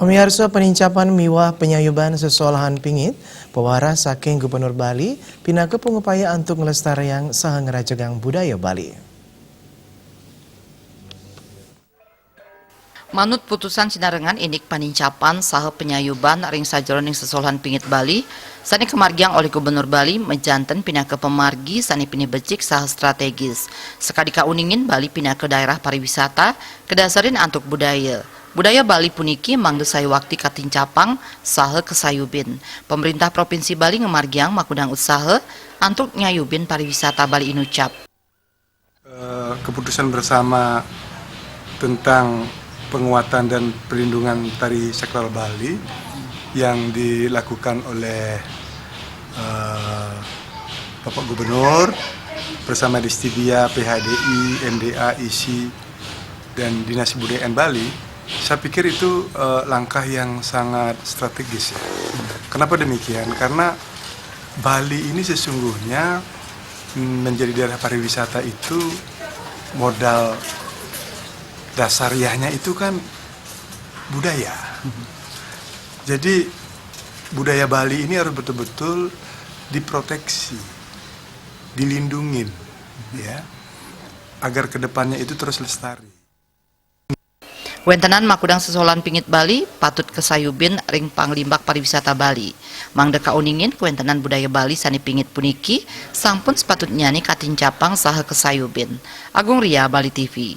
Pemirsa, penincapan miwah penyayuban sesolahan pingit, pewaras saking Gubernur Bali, pinaka pengupaya untuk ngelestarian saha ngerajagang budaya Bali. Manut putusan Cinarengan inik panincapan saha penyayuban ring sajroning sesolahan pingit Bali, sani kemargiang oleh Gubernur Bali menjanten pinaka pemargi sani pini becik saha strategis. Sekadika uningin Bali pinaka daerah pariwisata, kedasarin antuk budaya. Budaya Bali puniki mangge wakti katincapang saha kesayubin. Pemerintah Provinsi Bali ngemargiang makudang usaha antuk nyayubin pariwisata Bali inucap. Keputusan bersama tentang penguatan dan perlindungan tari sakral Bali yang dilakukan oleh Bapak Gubernur bersama Distidia, PHDI, MDA, ISI, dan Dinas Kebudayaan Bali. Saya pikir itu langkah yang sangat strategis. Kenapa demikian? Karena Bali ini sesungguhnya menjadi daerah pariwisata itu modal dasariahnya itu kan budaya. Jadi budaya Bali ini harus betul-betul diproteksi, dilindungin, ya, agar kedepannya itu terus lestari. Wentenan makudang sesolahan pingit Bali patut kesayubin ring panglimbak pariwisata Bali. Mangde kauningin kuentenan budaya Bali sani pingit puniki sampun sepatutnya nih katincapang saha kesayubin. Agung Ria, Bali TV.